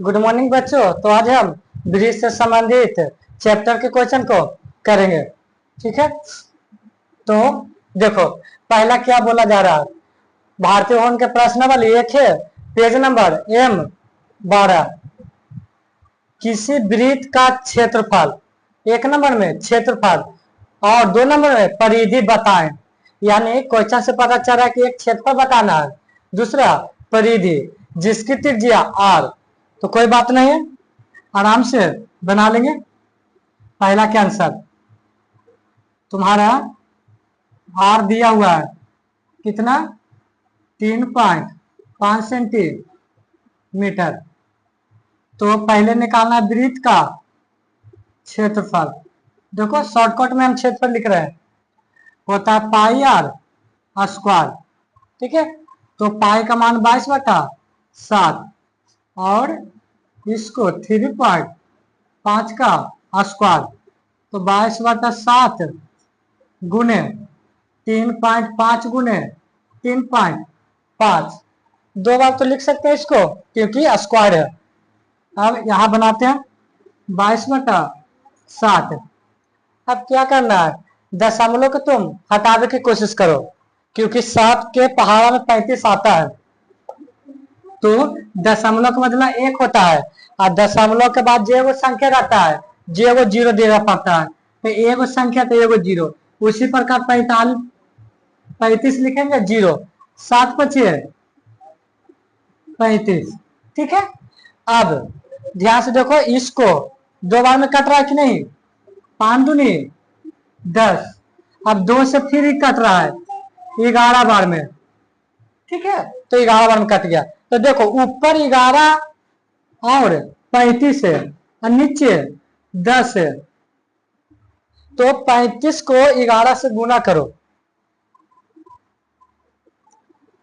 Good morning बच्चों। तो आज हम ब्रिज से संबंधित चैप्टर के क्वेश्चन को करेंगे। ठीक है, तो देखो पहला क्या बोला जा रहा है। भारतीय भवन के प्रश्नावली एक है, पेज नंबर M12। किसी वृत्त का क्षेत्रफल, एक नंबर में क्षेत्रफल और दो नंबर में परिधि बताएं। यानी क्वेश्चन से पता चल रहा है कि एक क्षेत्रफल बताना है, दूसरा परिधि जिसकी त्रिज्या R। तो कोई बात नहीं है, आराम से बना लेंगे। पहला क्या आंसर तुम्हारा R दिया हुआ है कितना, 3.5 सेंटीमीटर। तो पहले निकालना है वृत्त का क्षेत्रफल। देखो शॉर्टकट में हम क्षेत्रफल लिख रहे हैं, होता है पाई R स्क्वायर। ठीक है, तो पाई का मान 22/7 और इसको 3.5 का स्क्वायर, तो 22/7 गुने 3.5 गुने 3.5, दो बार तो लिख सकते हैं इसको क्योंकि स्क्वायर है। अब यहां बनाते हैं 22/7। अब क्या करना है, दशमलव को तुम हटाने की कोशिश करो क्योंकि 7 के पहाड़ा में 35 आता है। तो दशमलव का मतलब 1 होता है और दशमलव के बाद जो वो संख्या रहता है जो वो 0 देना पड़ता है। तो एगो संख्या तो एगो 0, उसी प्रकार 35 लिखेंगे 0, 7 × 35। ठीक है, अब ध्यान से देखो, इसको दो बार में कट रहा है कि नहीं, 5 दूनी 10। अब 2 से फिर ही कट रहा है 11 बार में। ठीक है, तो 11 बार में कट गया। तो देखो ऊपर 11 और 35 है और नीचे 10 है, तो 35 को 11 से गुना करो,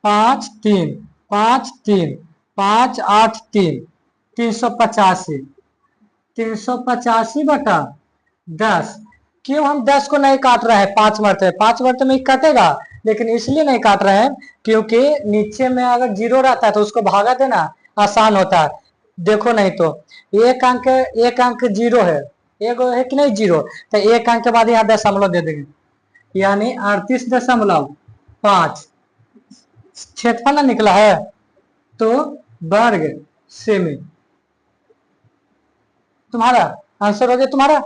5 3 5 3 5 8 3 385 385/10। क्यों हम 10 को नहीं काट रहे हैं, 5 मरते 5 मरते में कटेगा, लेकिन इसलिए नहीं काट रहे हैं क्योंकि नीचे में अगर 0 रहता है तो उसको भागा देना आसान होता है। देखो नहीं तो एक अंक 0 है, एक है कि नहीं 0, तो एक अंक के बाद यहाँ दशमलव दे देंगे, यानी 38.5 क्षेत्रफल ना निकला है, तो वर्ग सेमी तुम्हारा आंसर हो गया तुम्हारा।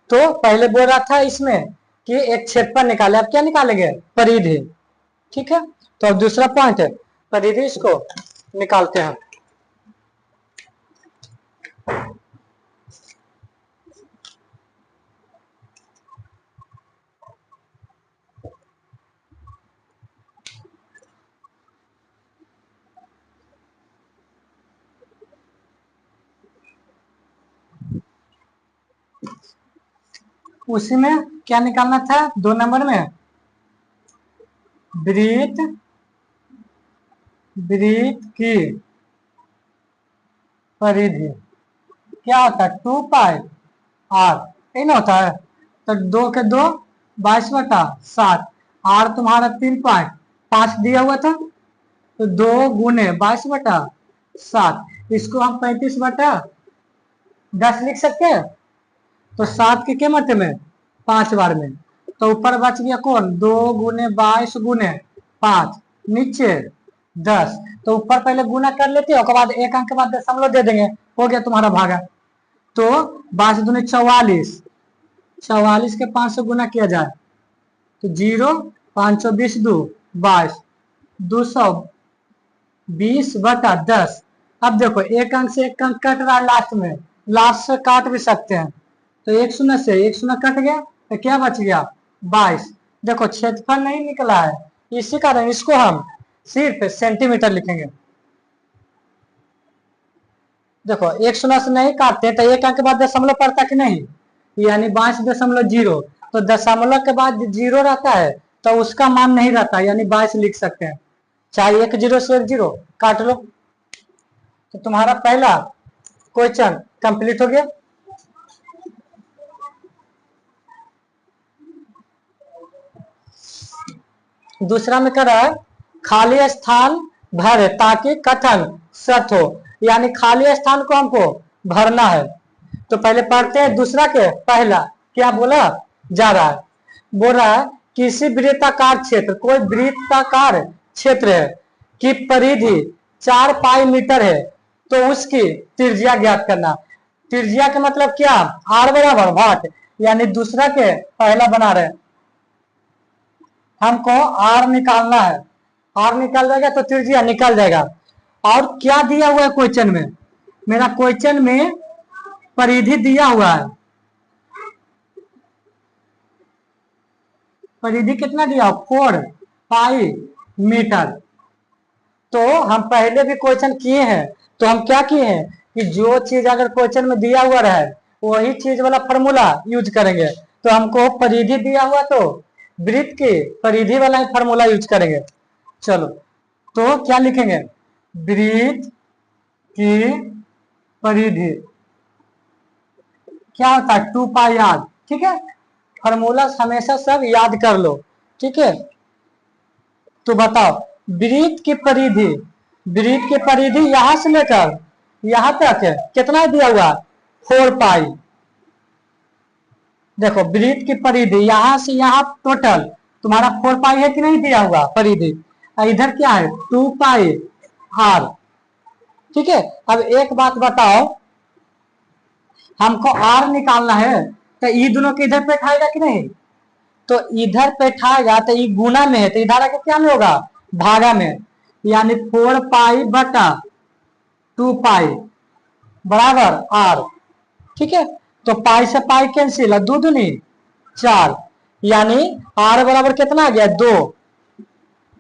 तो पहले बोल रहा था इसमें कि एक क्षेत्रफल निकाले, अब क्या निकालेंगे, परिधि। ठीक है, तो अब दूसरा पॉइंट है परिधि, इसको निकालते हैं। उसी में क्या निकालना था, 2 नंबर में वृत्त की परिधि क्या होता है, 2πr, यही ना होता है। तो 2 के 2 22/7, R तुम्हारा 3.5 दिया हुआ था, तो 2 गुने 22/7, इसको हम 35/10 लिख सकते हैं। तो 7 के मध्य में 5 बार में, तो ऊपर बच गया कौन, 2 गुने 22 गुने 5, नीचे 10। तो ऊपर पहले गुना कर लेते हैं, उसके बाद एक अंक के बाद दशमलव दे देंगे, हो गया तुम्हारा भागा। तो 22 दूनी 44, 44 के 5 से गुना किया जाए तो 0, 520 2 22, 220/10। अब देखो एक अंक से एक अंक कट रहा है लास्ट में, लास्ट से काट भी सकते हैं, तो एक शून्य से एक शून्य कट गया, तो क्या बच गया 22। देखो क्षेत्रफल नहीं निकला है, इसी कारण इसको हम सिर्फ सेंटीमीटर लिखेंगे। देखो एक शून्य से नहीं काटते तो एक अंक के बाद दशमलव पड़ता कि नहीं, यानी 22.0, तो दशमलव के बाद 0 रहता है तो उसका मान नहीं रहता, यानी 22 लिख सकते हैं, चाहे 1 0 से 1 0 काट लो। तो तुम्हारा पहला क्वेश्चन कंप्लीट हो गया। दूसरा में कर रहा है, खाली स्थान भरे ताकि कथन सत्य हो। यानी खाली स्थान को हमको भरना है। तो पहले पढ़ते हैं दूसरा के पहला क्या बोला जा रहा है। बोल रहा है किसी वृत्ताकार क्षेत्र, कोई वृत्ताकार क्षेत्र है कि परिधि 4 पाई मीटर है तो उसकी त्रिज्या ज्ञात करना। त्रिज्या का मतलब क्या, आर बराबर वाट, यानी दूसरा के पहला बना रहे हमको आर निकालना है। आर निकाल जाएगा तो त्रिज्या निकाल जाएगा। और क्या दिया हुआ है क्वेश्चन में, मेरा क्वेश्चन में परिधि दिया हुआ है। परिधि कितना दिया, 4 पाई मीटर। तो हम पहले भी क्वेश्चन किए हैं, तो हम क्या किए हैं कि जो चीज अगर क्वेश्चन में दिया हुआ रहे वही चीज वाला फॉर्मूला यूज करेंगे। तो हमको परिधि दिया हुआ तो वृत्त की परिधि वाला फॉर्मूला यूज करेंगे। चलो तो क्या लिखेंगे, वृत्त की परिधि क्या होता है 2 पाई आर। ठीक है, फॉर्मूला हमेशा सब याद कर लो। ठीक है, तो बताओ वृत्त की परिधि, वृत्त की परिधि यहां से लेकर यहां तक है कितना दिया हुआ 4 पाई। देखो वृत्त की परिधि यहां से यहां टोटल तुम्हारा 4 पाई है कि नहीं दिया हुआ परिधि, इधर क्या है 2 पाई आर। ठीक है, अब एक बात बताओ, हमको आर निकालना है तो ये दोनों के इधर पे बैठाएगा कि नहीं, तो इधर बैठाएगा तो ये गुना में है तो इधर आके क्या में होगा भागा में, यानी 4 पाई बटा 2 पाई बराबर आर। ठीक है, तो पाई से पाई कैंसिल, दो दूनी 4, यानी आर बराबर कितना आ गया 2,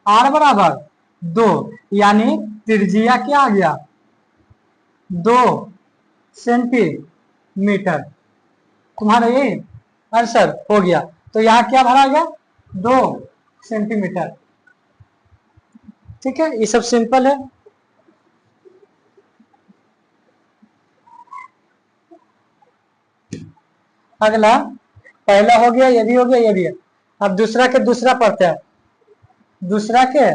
आर बराबर 2, यानी त्रिज्या क्या आ गया 2 सेंटीमीटर। तुम्हारा ये आंसर हो गया। तो यहाँ क्या भरा गया 2 सेंटीमीटर। ठीक है, ये सब सिंपल है। अगला पहला हो गया, ये भी हो गया, ये भी है। अब दूसरा के दूसरा पढ़ते हैं, दूसरा के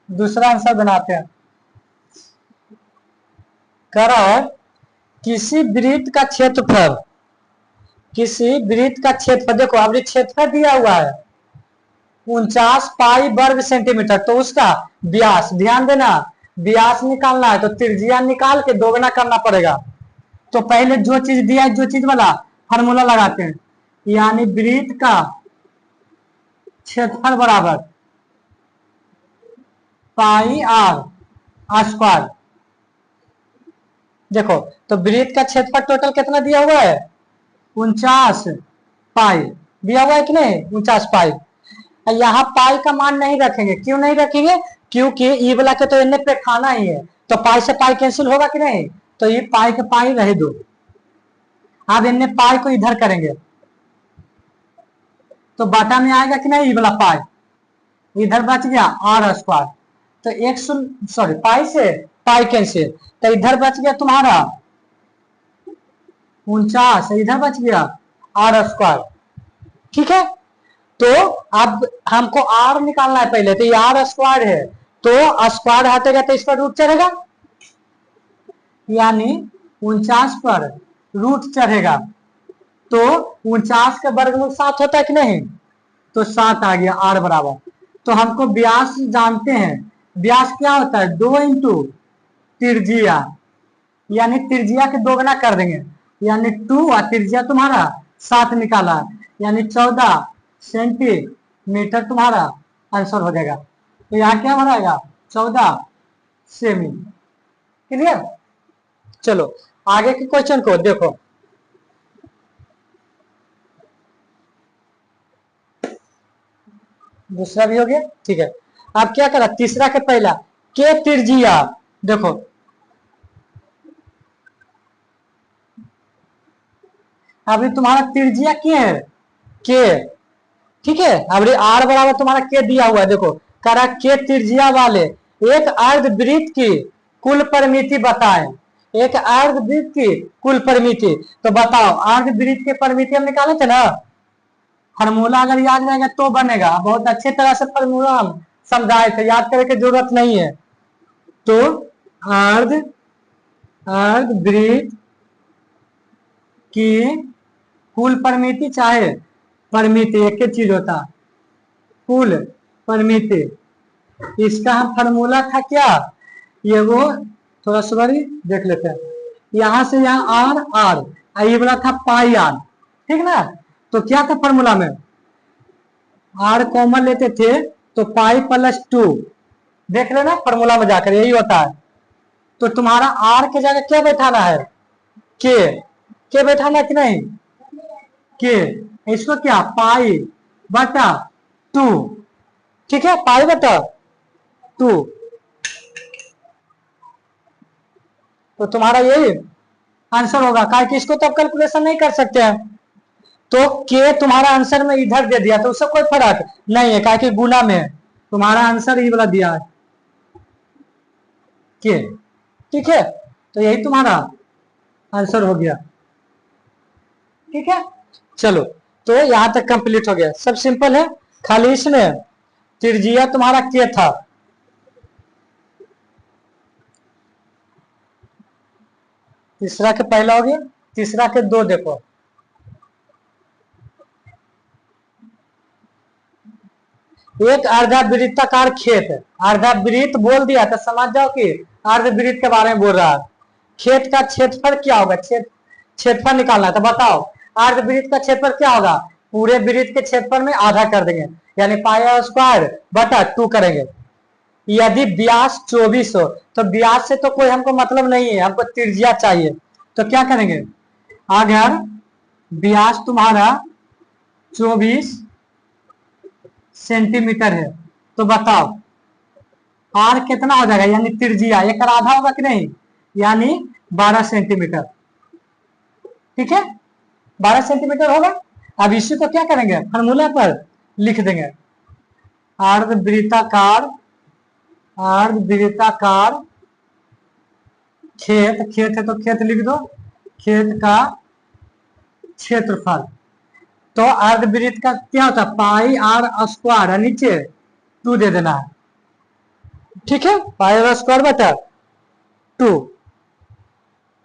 दूसरा आंसर बनाते हैं। कह रहा है किसी वृत्त का क्षेत्रफल, किसी वृत्त का क्षेत्रफल, देखो अब क्षेत्रफल दिया हुआ है 49 पाई वर्ग सेंटीमीटर, तो उसका व्यास, ध्यान देना व्यास निकालना है तो त्रिज्या निकाल के दोगुना करना पड़ेगा। तो पहले जो चीज दिया है जो चीज वाला फार्मूला लगाते हैं, यानी वृत्त का क्षेत्रफल बराबर पाई आर स्क्वायर। देखो तो वृत्त का क्षेत्रफल टोटल कितना दिया हुआ है 49 पाई दिया हुआ है कि नहीं 49 पाई। यहाँ पाई का मान नहीं रखेंगे, क्यों नहीं रखेंगे, क्योंकि ई वाला के तो इन्हें पे खाना ही है, तो पाई से पाई कैंसिल होगा कि नहीं, तो ये पाई के पाई रहे दो। अब इन्हें पाई को इधर करेंगे तो बाटा में आएगा कि नहीं, ई वाला पाई इधर बच गया आर स्क्वायर, तो 1 पाई से पाई कैंसिल, तो इधर बच गया तुम्हारा 49, इधर बच गया आर स्क्वायर। ठीक है, तो अब हमको आर निकालना है पहले, तो ये आर स्क्वायर है तो स्क्वायर हटेगा तो इस पर रूट चढ़ेगा, यानी 49 पर रूट चढ़ेगा तो 49 का वर्गमूल 7 होता है कि नहीं, तो 7 आ गया आर बराबर। तो हमको व्यास जानते हैं, व्यास क्या होता है 2 इंटू त्रिज्या, यानी त्रिज्या के दोगुना कर देंगे, यानी 2 और त्रिज्या तुम्हारा 7 निकाला, यानी 14 सेंटीमीटर तुम्हारा आंसर हो जाएगा। तो यहाँ क्या भराएगा 14 सेमी। क्लियर, चलो आगे के क्वेश्चन को देखो। दूसरा भी हो गया, ठीक है। अब क्या करा तीसरा के पहला के त्रिज्या, देखो अभी तुम्हारा त्रिज्या क्या है के, ठीक है। अब आर बराबर तुम्हारा के दिया हुआ है, देखो करा के त्रिज्या वाले एक अर्धवृत्त की कुल परिमिति बताएं, एक अर्धवृत्त की कुल परिमिति। तो बताओ अर्धवृत्त की परिमिति हम निकाले थे ना, फार्मूला अगर याद रहेगा तो बनेगा, बहुत अच्छे तरह से फार्मूला हम समझाए थे, याद करने की जरूरत नहीं है। तो अर्ध अर्धवृत्त की कुल परिमिति चाहे परिमिति एक ही चीज होता, कुल परिमिति, इसका हम फार्मूला था क्या, ये वो थोड़ा सॉरी देख लेते हैं, यहां से यहाँ आर आर, ये बोला था पाई आर, ठीक ना। तो क्या था फार्मूला में, आर कॉमन लेते थे तो पाई प्लस 2, देख लेना फार्मूला में जाकर यही होता है। तो तुम्हारा आर के जगह क्या बैठाना है, के बैठाना कि नहीं, के, इसको क्या पाई बटा 2, ठीक है, पाई बटा 2। तो तुम्हारा यही आंसर होगा, क्या कि इसको तो आप कैलकुलेशन नहीं कर सकते हैं, तो के तुम्हारा आंसर में इधर दे दिया तो उससे कोई फर्क नहीं है, क्या कि गुना में है, तुम्हारा आंसर ये वाला दिया है के, ठीक है। तो यही तुम्हारा आंसर हो गया, ठीक है। चलो तो यहां तक कंप्लीट हो गया, सब सिंपल है, खाली इसमें त्रिज्या तुम्हारा के था, तीसरा के पहला हो गया, तीसरा के दो देखो, एक अर्धवृत्ताकार खेत, अर्धवृत्त बोल दिया तो समझ जाओ कि अर्धवृत्त के बारे में बोल रहा है। खेत का क्षेत्रफल क्या होगा, क्षेत्रफल निकालना है, तो बताओ अर्धवृत्त का क्षेत्रफल क्या होगा, पूरे वृत्त के क्षेत्रफल में आधा कर देंगे, यानी पाई स्क्वायर बटा 2 करेंगे। यदि व्यास 24 हो तो व्यास से तो कोई हमको मतलब नहीं है, हमको त्रिज्या चाहिए, तो क्या करेंगे, अगर व्यास तुम्हारा 24 सेंटीमीटर है तो बताओ आर कितना हो जाएगा, यानी त्रिज्या एक आधा होगा कि नहीं, यानी 12 सेंटीमीटर, ठीक है, 12 सेंटीमीटर होगा। अब इसी को क्या करेंगे, फार्मूला पर लिख देंगे, अर्धवृत्ताकार, अर्धवृत्ताकार खेत, खेत है तो खेत लिख दो, खेत का क्षेत्रफल, तो अर्धवृत्त का क्या होता है, पाई आर स्क्वायर, नीचे 2 दे देना है, ठीक है, पाई आर स्क्वायर बटा 2।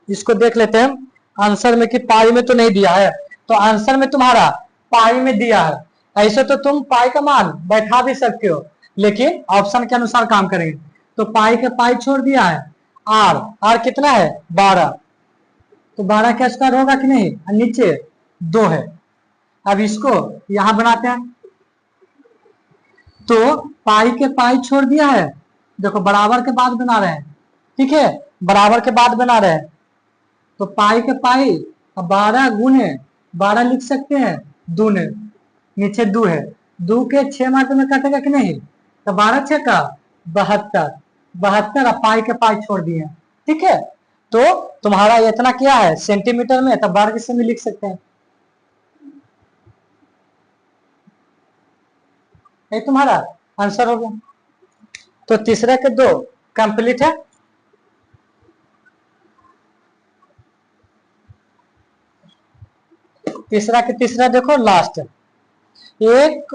इसको देख लेते हैं आंसर में कि पाई में तो नहीं दिया है, तो आंसर में तुम्हारा पाई में दिया है, ऐसे तो तुम पाई का मान बैठा भी सकते हो, लेकिन ऑप्शन के अनुसार काम करेंगे। तो पाई के पाई छोड़ दिया है, आर, आर कितना है 12, तो 12 का स्क्वायर होगा कि नहीं, नीचे 2 है। अब इसको यहां बनाते हैं, तो पाई के पाई छोड़ दिया है, देखो बराबर के बाद बना रहे हैं, ठीक है, बराबर के बाद बना रहे हैं, तो पाई के पाई 12 गुने 12 लिख सकते हैं, दूने नीचे 2 है, 2 के 6 मार्क में कटेगा कि नहीं, तो 12 6 का 72, 72 और पाई के पाई छोड़ दिए, ठीक है। तो तुम्हारा इतना क्या है सेंटीमीटर में, तब वर्ग से भी लिख सकते हैं, ये तुम्हारा आंसर हो गया। तो तीसरे के 2 कंप्लीट है। तीसरा के तीसरा देखो लास्ट, एक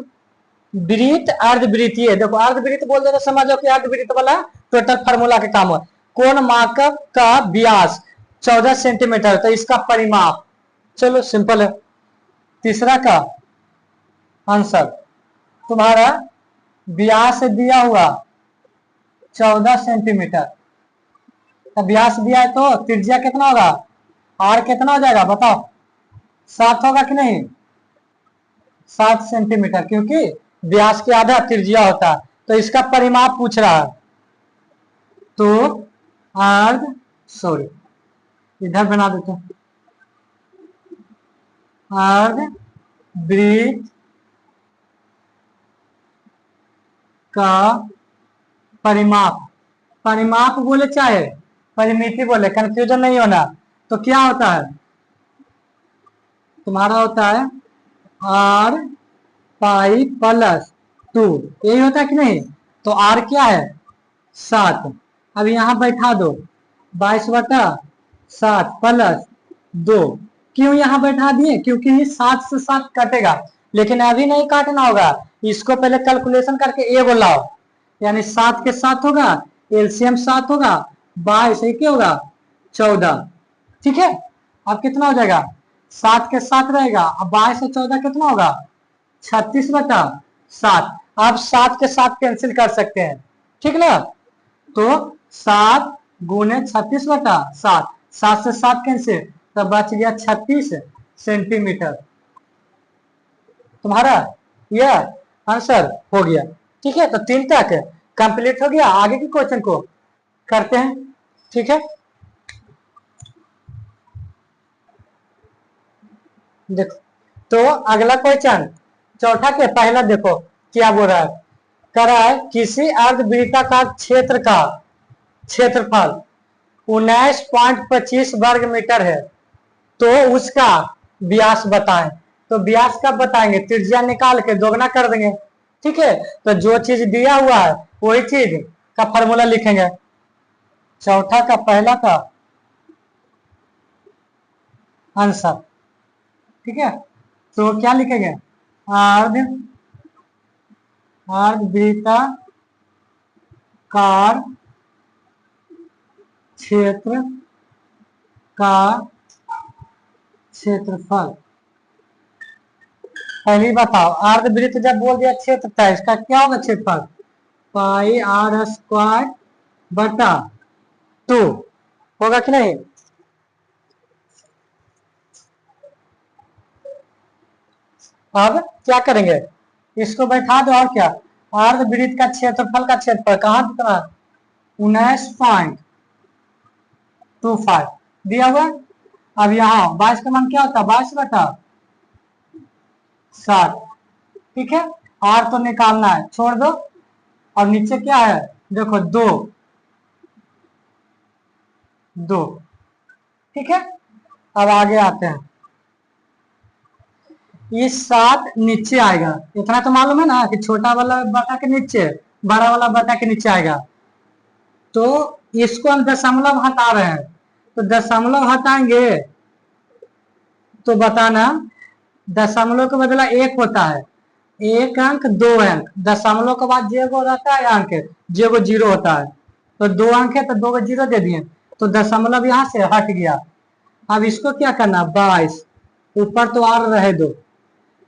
वृत्त अर्धवृत्तीय, देखो अर्धवृत्त बोल देना समझो कि अर्धवृत्त वाला टोटल फार्मूला के काम है, कोण मापक का व्यास 14 सेंटीमीटर, तो इसका परिमाप, चलो सिंपल है। तीसरा का आंसर तुम्हारा व्यास दिया हुआ 14 सेंटीमीटर, व्यास दिया है तो त्रिज्या कितना होगा, आर कितना हो जाएगा बताओ, 7 होगा कि नहीं, 7 सेंटीमीटर, क्योंकि व्यास के आधा त्रिज्या होता है, तो इसका परिमाप पूछ रहा है। तो इधर बना देते हैं, अर्धवृत्त का परिमाप, परिमाप बोले चाहे परिमिति बोले, कंफ्यूजन नहीं होना, तो क्या होता है तुम्हारा, होता है आर पाई प्लस 2, यही होता है कि नहीं। तो आर क्या है 7, अब यहां बैठा दो 22/7 प्लस 2, क्यों यहां बैठा दिए, क्योंकि ये 7 से 7 कटेगा, लेकिन अभी नहीं काटना होगा, इसको पहले कैलकुलेशन करके ए लाओ, यानी 7 के 7 होगा, एलसीएम 7 होगा, 22 क्या होगा 14। ठीक है, अब कितना हो जाएगा, 7 के 7 रहेगा, अब 22 से 14 कितना होगा, 36/7। आप 7 के 7 कैंसिल कर सकते हैं, ठीक ना। तो 7 गुने 36/7, 7 से 7 कैंसिल, तब बच गया 36 सेंटीमीटर। तुम्हारा यह आंसर हो गया। ठीक है, तो 3 तक कंप्लीट हो गया। आगे के क्वेश्चन को करते हैं। ठीक है, देखो तो अगला क्वेश्चन चौथा के पहला देखो क्या बोल रहा है। कह रहा है किसी अर्धवृत्ताकार क्षेत्र का क्षेत्रफल 19.25 वर्ग मीटर है, तो उसका व्यास बताएं। तो व्यास कब बताएंगे, त्रिज्या निकाल के दोगुना कर देंगे। ठीक है, तो जो चीज दिया हुआ है वही चीज का फॉर्मूला लिखेंगे। चौथा का पहला का आंसर। ठीक है, तो क्या लिखेंगे, अर्धवृत्ताकार क्षेत्र का क्षेत्रफल। पहले बताओ, अर्धवृत्त जब बोल दिया क्षेत्र था, इसका क्या होगा क्षेत्रफल, पाई आर स्क्वायर बटा 2 होगा कि नहीं। अब क्या करेंगे, इसको बैठा दो और क्या, अर्धवृत्त का क्षेत्रफल का क्षेत्रफल कहाँ कितना, 19.25 दिया हुआ। अब यहाँ 22 का मान क्या होता है, 22/7। ठीक है, आर तो निकालना है, छोड़ दो। और नीचे क्या है, देखो 2। ठीक है, अब आगे आते हैं। ये 7 नीचे आएगा, इतना तो मालूम है ना कि छोटा वाला बटा के नीचे बड़ा वाला बटा के नीचे आएगा। तो इसको हम दशमलव हटा रहे हैं, तो दशमलव हटाएंगे तो बताना, दशमलव के बदला 1 होता है, 1 अंक 2 अंक, दशमलव के बाद जे गो रहता है अंक, जे गो 0 होता है। तो 2 अंक है तो 2 को 0 दे दिए, तो दशमलव यहाँ से हट गया। अब इसको क्या करना, 22, ऊपर तो आर रहे 2,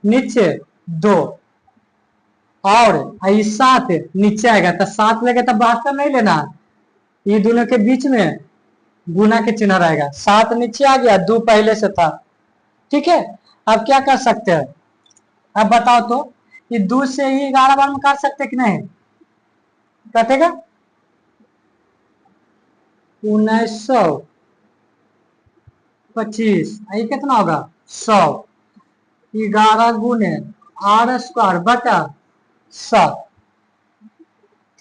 नीचे 2, और 7 नीचे आएगा, तो 7 लेगा तो 72 नहीं लेना, ये दोनों के बीच में गुना के चिन्ह रहेगा। 7 नीचे आ गया, 2 पहले से था। ठीक है, अब क्या कर सकते हैं, अब बताओ तो, ये 2 से ही 11 बार में काट सकते कि नहीं, कटेगा 1925, ये कितना होगा 100, 11 गुने आर स्क्वायर बटा 7।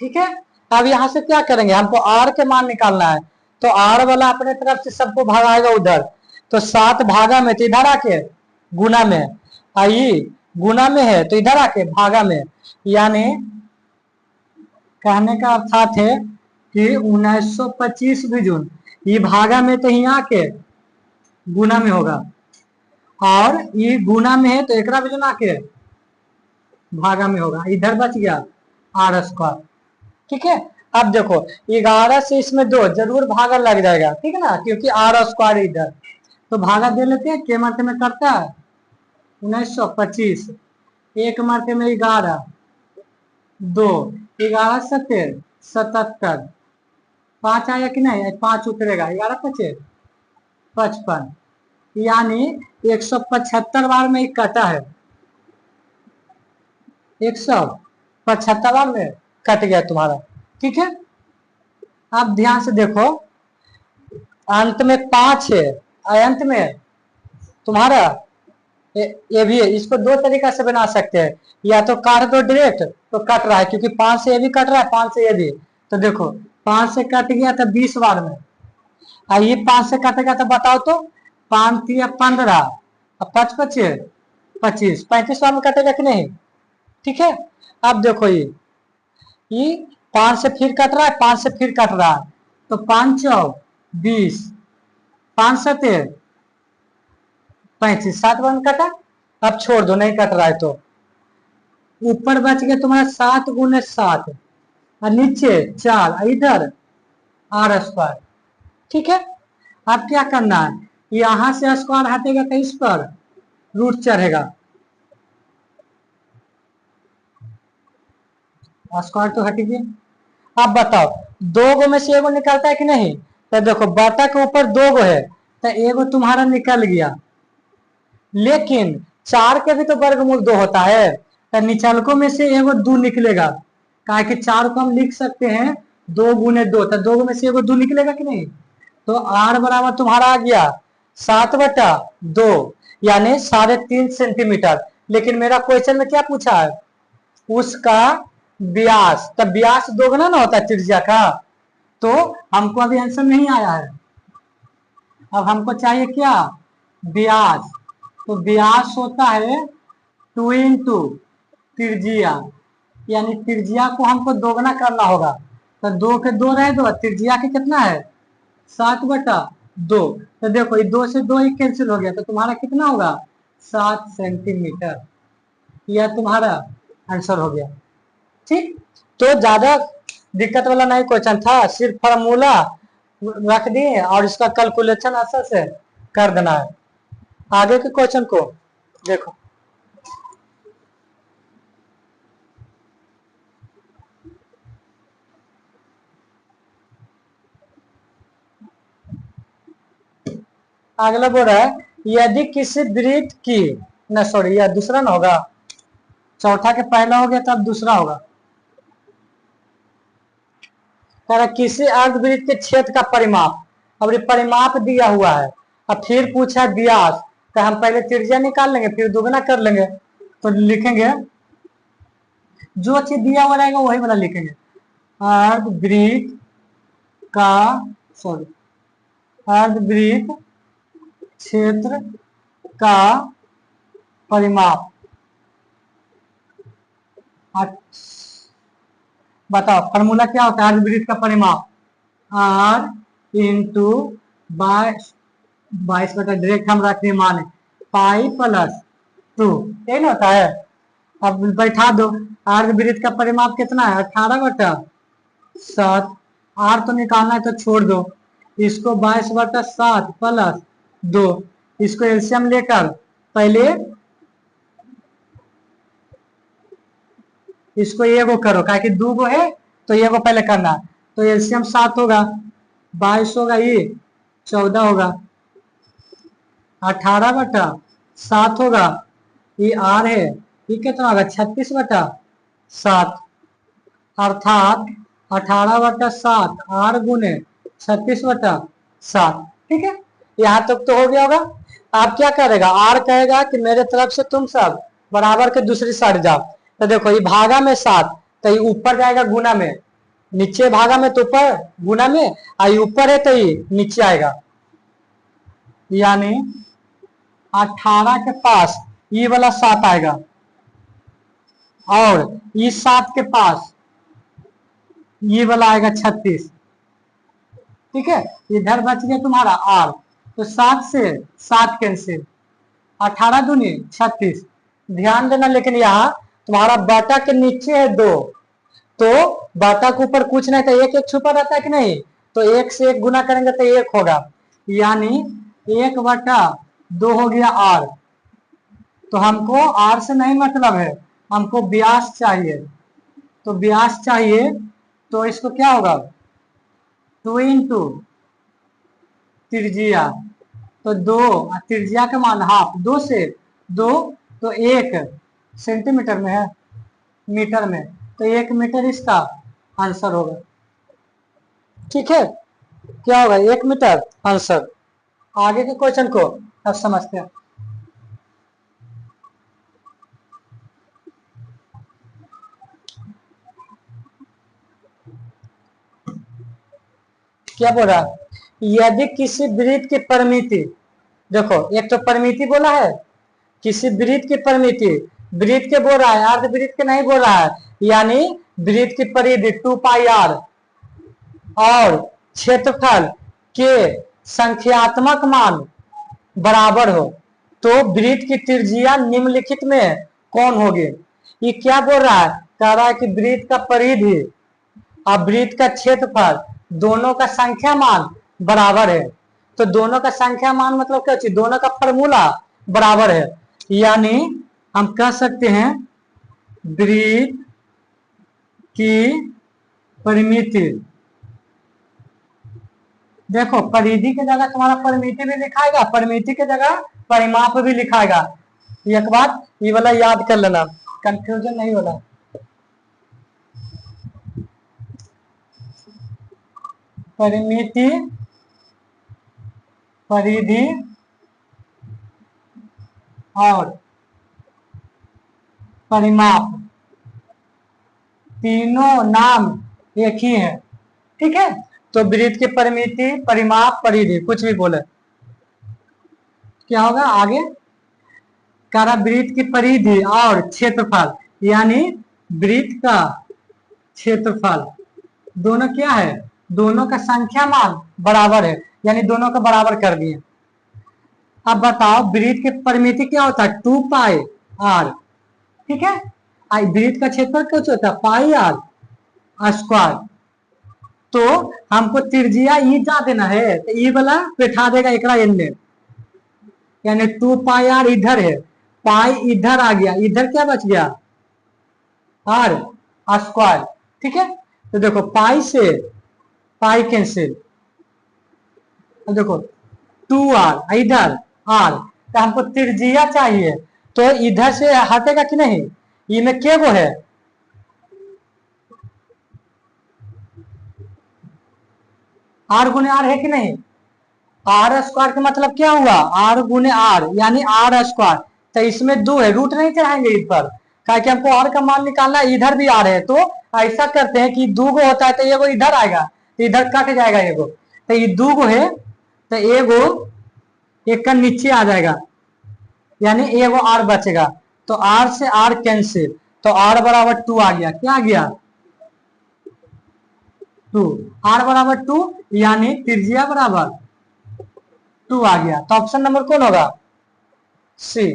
ठीक है, अब यहां से क्या करेंगे, हमको आर के मान निकालना है, तो आर वाला अपने तरफ से सबको भगाएगा उधर, तो 7 भागा में तो इधर आके गुना में, आई गुना में है तो इधर आके भागा में, यानी कहने का अर्थात है कि 1925 भी जून, ये भागा में तो यहाँ के गुना में होगा, और ये गुना में है तो एक भी जुना के भागा में होगा, इधर बच गया आर स्क्वायर। ठीक है, अब देखो 11 से इसमें 2 जरूर भागा लग जाएगा, ठीक है ना, क्योंकि आर स्क्वायर इधर, तो भागा दे लेते हैं, के मात्रा में करता है 1925, एक मात्रा में 11, 2, 11 70, 77, 5 आया कि नहीं, 5 उतरेगा, 11 5 55, यानी 175 बार में कटा है, 175 बार में कट गया तुम्हारा। ठीक है, अब ध्यान से देखो, अंत में 5 है, अंत में तुम्हारा ये भी है, इसको 2 तरीका से बना सकते हैं, या तो काट दो डायरेक्ट, तो कट रहा है क्योंकि 5 से ये भी कट रहा है, 5 से ये भी, तो देखो 5 से कट गया तो 20 बार में, और ये 5 से कटेगा तो बताओ तो, 5 या 15, अब 5 5 25, 35 बार में कटेगा कि नहीं। ठीक है, अब देखो ये 5 से फिर कट रहा है, 5 से फिर कट रहा है, तो 5 4 20, 5 7 35, 7 बार में कटा। अब छोड़ दो, नहीं कट रहा है तो ऊपर बच गया तुम्हारा 7 गुने 7, और नीचे 4, इधर आर स्क्वायर। ठीक है, अब क्या करना है, यहां से स्क्वायर हटेगा तो इस पर रूट चढ़ेगा, स्क्वायर तो हट गया। अब बताओ दो गो में से एगो निकलता है कि नहीं, तो देखो बटा के ऊपर दो गो है तो एगो तुम्हारा निकल गया, लेकिन चार के भी तो वर्गमूल दो होता है, तो निचलकों में से एगो दो निकलेगा, कहा कि चार को हम लिख सकते हैं दो गुने दो, तो दो में से एगो दो निकलेगा कि नहीं, तो आर बराबर तुम्हारा आ गया 7/2, यानी 3.5 सेंटीमीटर। लेकिन मेरा क्वेश्चन में क्या पूछा है, उसका व्यास, तब व्यास दोगुना ना होता है त्रिज्या का, तो हमको अभी आंसर नहीं आया है, अब हमको चाहिए क्या, व्यास। तो व्यास होता है 2 इंटू त्रिज्या, यानी त्रिज्या को हमको दोगुना करना होगा, तो दो के दो रहे दो, त्रिज्या के कितना है 7/2, तो देखो ये दो से दो ही कैंसिल हो गया, तो तुम्हारा कितना होगा 7 सेंटीमीटर, यह तुम्हारा आंसर हो गया। ठीक, तो ज्यादा दिक्कत वाला नहीं क्वेश्चन था, सिर्फ फॉर्मूला रख दिए और इसका कैलकुलेशन अच्छे से कर देना है। आगे के क्वेश्चन को देखो, अगला बोल रहा है यदि किसी वृत्त की, न सॉरी यह दूसरा ना होगा, चौथा के पहला हो गया तब दूसरा होगा, किसी अर्धवृत्त के क्षेत्र का परिमाप, अब ये परिमाप दिया हुआ है, अब फिर पूछा व्यास, तो हम पहले त्रिज्या निकाल लेंगे फिर दोगुना कर लेंगे, तो लिखेंगे जो चीज दिया हुआ रहेगा वही वाला लिखेंगे, अर्धवृत्त का, सॉरी अर्धवृत्त क्षेत्र का परिमाप, बताओ फॉर्मूला क्या होता है अर्धवृत्त का परिमाप, आर इंटू 22 डायरेक्ट हम रख दिए माने पाई प्लस 2, यही ना होता है। अब बैठा दो, अर्धवृत्त का परिमाप कितना है 18/7, आर तो निकालना है तो छोड़ दो, इसको 22/7 प्लस 2, इसको एलसीएम लेकर पहले इसको एगो करो, क्या कि दो गो है तो एगो पहले करना, तो एलसीएम 7 होगा, 22 होगा, ये 14 होगा, 18/7 होगा, ये आर है, ये कितना होगा 36/7, अर्थात 18/7 आर गुने 36/7। ठीक है, यहाँ तक तो हो गया होगा। आप क्या करेगा, आर कहेगा कि मेरे तरफ से तुम सब बराबर के दूसरी साइड जाओ, तो देखो ये भागा में 7, तो ये ऊपर जाएगा गुना में, नीचे भागा में तो ऊपर गुना में, और ये ऊपर है तो ये नीचे आएगा, यानी 18 के पास ये वाला 7 आएगा, और इस 7 के पास ये वाला आएगा 36। ठीक है, इधर बच गया तुम्हारा आर, तो 7 से 7 कैंसिल, 18 दूनी 36। ध्यान देना लेकिन यहाँ तुम्हारा बाटा के नीचे है 2, तो बाटा के ऊपर कुछ नहीं, तो एक छुपा रहता है कि नहीं, तो 1 से 1 गुना करेंगे तो 1 होगा, यानी 1/2 हो गया आर। तो हमको आर से नहीं मतलब है, हमको व्यास चाहिए, तो व्यास चाहिए तो इसको क्या होगा 2 इंटू त्रिज्या, तो 2 त्रिज्या का मान हाफ, 2 से 2 तो 1 सेंटीमीटर में है, मीटर में, तो 1 मीटर इसका आंसर होगा। ठीक है, क्या होगा 1 मीटर आंसर। आगे के क्वेश्चन को अब समझते हैं। क्या बोल रहा है, यदि किसी वृत्त की परिमिति, देखो एक तो परिमिति बोला है, किसी वृत्त की परिमिति, वृत्त के बोल रहा है अर्धवृत्त के नहीं बोल रहा है, यानी वृत्त की परिधि 2πr और क्षेत्रफल के संख्यात्मक मान बराबर हो, तो वृत्त की त्रिज्या निम्नलिखित में कौन होगी। ये क्या बोल रहा है, कह रहा है कि वृत्त का परिधि और वृत्त का क्षेत्रफल दोनों का संख्या मान बराबर है, तो दोनों का संख्या मान मतलब क्या चाहिए, दोनों का फॉर्मूला बराबर है, यानी हम कह सकते हैं वृत्त की परिमिति, देखो परिधि के जगह तुम्हारा परिमिति भी लिखाएगा, परिमिति के जगह परिमाप भी लिखाएगा। एक बात ये वाला याद कर लेना, कंफ्यूजन नहीं होना। परिमिति, परिधि और परिमाप तीनों नाम एक ही है, ठीक है। तो वृत्त की परिमिति, परिमाप, परिधि, कुछ भी बोले क्या होगा आगे, कारा वृत्त की परिधि और क्षेत्रफल, यानी वृत्त का क्षेत्रफल दोनों क्या है, दोनों का संख्या मान बराबर है, यानी दोनों का बराबर कर दिए। अब बताओ वृत्त की परिमिति क्या होता है, 2 पाई आर, ठीक है। वृत्त का क्षेत्रफल क्या होता है, पाई आर स्क्वायर। तो हमको त्रिज्या ई जा देना है, तो ई वाला बैठा देगा एकरा एने, यानी 2 पाई आर इधर है, पाई इधर आ गया, इधर क्या बच गया, आर स्क्वायर, ठीक है। तो देखो पाई से पाई कैंसिल, तो देखो 2 आर इधर आर, तो हमको त्रिज्या चाहिए, तो इधर से हटेगा कि नहीं, ये में क्या वो है, आर गुने आर है कि नहीं, आर स्क्वायर का मतलब क्या हुआ, आर गुने आर यानी आर स्क्वायर। तो इसमें 2 है, रूट नहीं चढ़ाएंगे इस पर, क्या कि हमको आर का मान निकालना है, इधर भी आर है, तो ऐसा करते हैं कि 2 गो होता है तो एगो इधर आएगा, तो इधर कट जाएगा एगो, तो ये 2 गो है, तो एगो एक का नीचे आ जाएगा, यानी एगो आर बचेगा, तो आर से आर कैंसिल, तो आर बराबर 2 आ गया, क्या आ गया 2, आर बराबर 2, यानी त्रिज्या बराबर 2 आ गया। तो ऑप्शन नंबर कौन होगा, सी,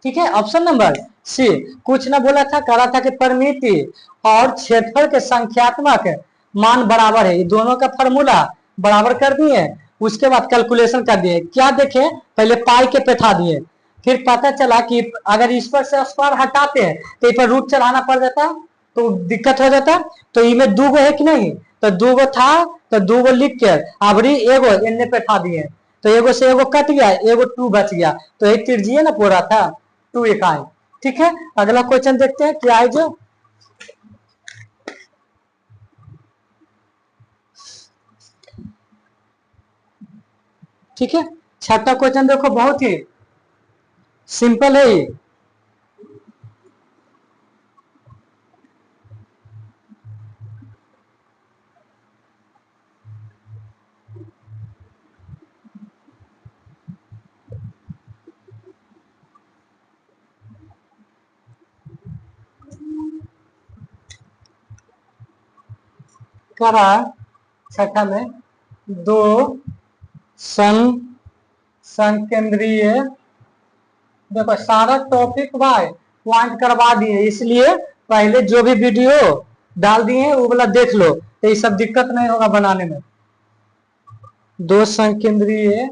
ठीक है। ऑप्शन नंबर सी, कुछ ना बोला था, कहा था कि परिमिति और क्षेत्रफल के संख्यात्मक मान बराबर है, ये दोनों का फॉर्मूला बराबर कर दिए, उसके बाद कैलकुलेशन कर दिए, क्या देखे पहले पाई के बैठा दिए, फिर पता चला कि अगर इस पर से स्क्वायर हटाते हैं तो इस पर रूट चढ़ाना पड़ जाता, तो दिक्कत हो जाता। तो इनमें 2 गो है कि नहीं, तो 2 गो था, तो 2 गो लिख के अबरी एगो इनने बैठा दिए, तो एगो से एगो कट गया, एगो 2 बच गया, तो एक त्रिज्या ना पूरा था, 2 इकाई, ठीक है। अगला क्वेश्चन देखते हैं क्या है जो, ठीक है। छठा क्वेश्चन देखो, बहुत ही सिंपल है ये, करा छठा में दो संकेंद्रीय, देखो सारा टॉपिक भाई पॉइंट करवा दिए, इसलिए पहले जो भी वीडियो डाल दिए वो वाला देख लो, तो ये सब दिक्कत नहीं होगा बनाने में। दो संकेंद्रीय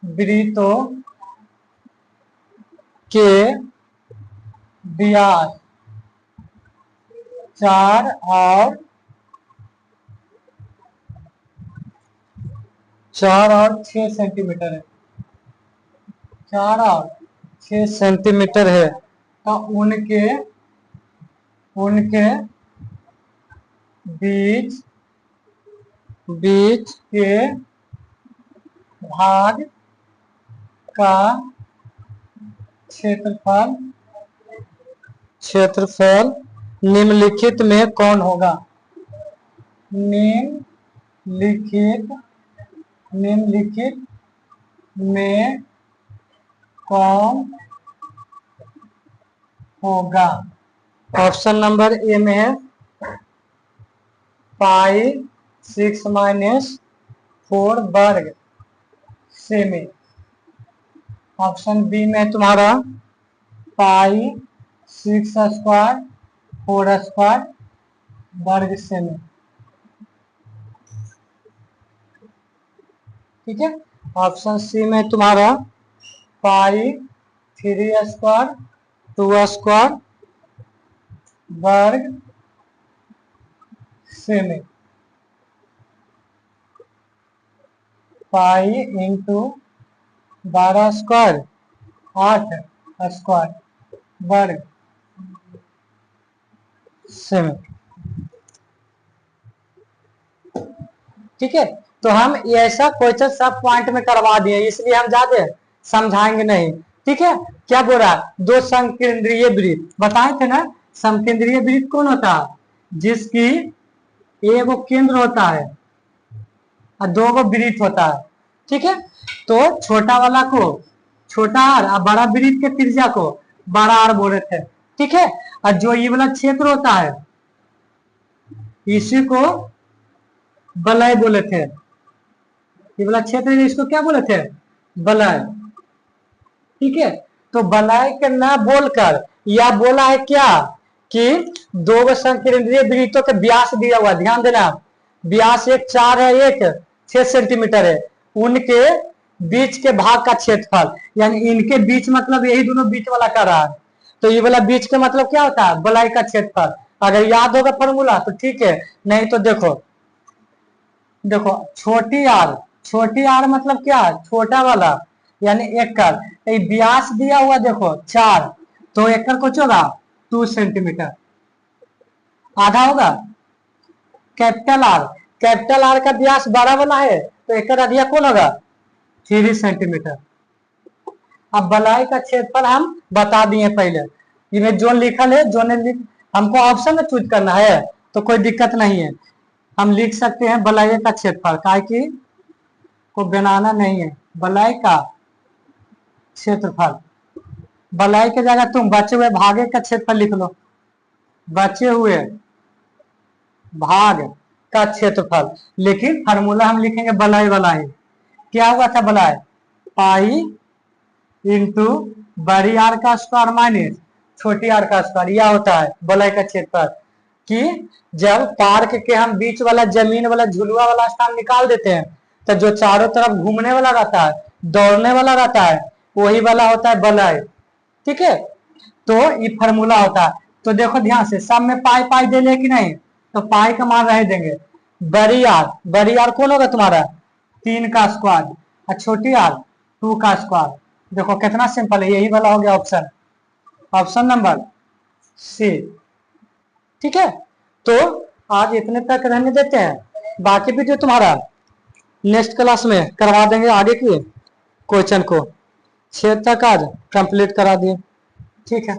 वृत्तों के व्यास 4 और 6 सेंटीमीटर है, 4 और 6 सेंटीमीटर है, तो उनके उनके बीच बीच के भाग का क्षेत्रफल क्षेत्रफल निम्नलिखित में कौन होगा, निम्नलिखित निम्नलिखित में कौन होगा। ऑप्शन नंबर ए में है पाई 6-4 वर्ग सेमी, ऑप्शन बी में तुम्हारा पाई 6 स्क्वायर 4 स्क्वायर वर्ग सेमी। ठीक है। ऑप्शन सी में तुम्हारा पाई 3² 2² वर्ग सेमी, पाई इंटू 12² 8² वर्ग सेमी। ठीक है, तो हम ऐसा क्वेश्चन सब पॉइंट में करवा दिए, इसलिए हम ज्यादा समझाएंगे नहीं। ठीक है, क्या बोल रहा है, दो संकेंद्रीय वृत्त बताए थे ना। संकेंद्रीय वृत्त कौन होता है, जिसकी एगो केंद्र होता है और दो गो वृत्त होता है। ठीक है, तो छोटा वाला को छोटा आर और बड़ा वृत्त के त्रिज्या को बड़ा आर बोले थे। ठीक है, और जो ये वाला क्षेत्र होता है इसी को वलय बोले थे। ये वाला क्षेत्र इसको क्या बोले थे, वलय। ठीक है, तो वलय के ना बोलकर या बोला है क्या कि दो संकेंद्रीय वृत्तों के व्यास दिया हुआ, ध्यान देना, व्यास एक 4 है, एक 6 सेंटीमीटर है, उनके बीच के भाग का क्षेत्रफल, यानी इनके बीच मतलब यही दोनों बीच वाला कर रहा है, तो ये वाला बीच का मतलब क्या होता है, वलय का क्षेत्रफल। अगर याद होगा फॉर्मूला तो ठीक है, नहीं तो देखो देखो छोटी आर मतलब क्या है, छोटा वाला, यानी एकड़। व्यास दिया हुआ देखो 4, तो एकड़ को होगा 2 सेंटीमीटर, आधा होगा। कैपिटल आर का व्यास बड़ा वाला है, तो एकड़ आधा कौन होगा, 3 सेंटीमीटर। अब वलय का क्षेत्रफल हम बता दिए पहले, इन्हें जो लिखल है जो ने हमको ऑप्शन में चूज करना है तो कोई दिक्कत नहीं है, हम लिख सकते हैं वलय का क्षेत्रफल, काहे कि को बनाना नहीं है। वलय का क्षेत्रफल, वलय के जगह तुम बचे हुए भागे का क्षेत्रफल लिख लो, बचे हुए भाग का क्षेत्रफल, लेकिन फार्मूला हम लिखेंगे वलय वाला ही। क्या हुआ था वलय, पाई इंटू बड़ी आर का स्क्वायर माइनस छोटी आर का स्क्वायर, यह होता है वलय का क्षेत्रफल। कि जब पार्क के हम बीच वाला जमीन वाला झुलुआ वाला स्थान निकाल देते हैं, तो जो चारों तरफ घूमने वाला रहता है, दौड़ने वाला रहता है, वही वाला होता है वलय। ठीक है, तो ये फार्मूला होता है। तो देखो ध्यान से, सब में पाई पाई दे ले कि नहीं, तो पाई का मान रह देंगे। बड़ी आर कौन होगा तुम्हारा, 3 का स्क्वायर, और छोटी आर 2 का स्क्वायर। देखो कितना सिंपल है, यही वाला हो गया ऑप्शन नंबर सी। ठीक है, तो आज इतने तक रहने देते हैं, बाकी वीडियो तुम्हारा नेक्स्ट क्लास में करवा देंगे, आगे के क्वेश्चन को 6 तक आज कंप्लीट करा दिए। ठीक है।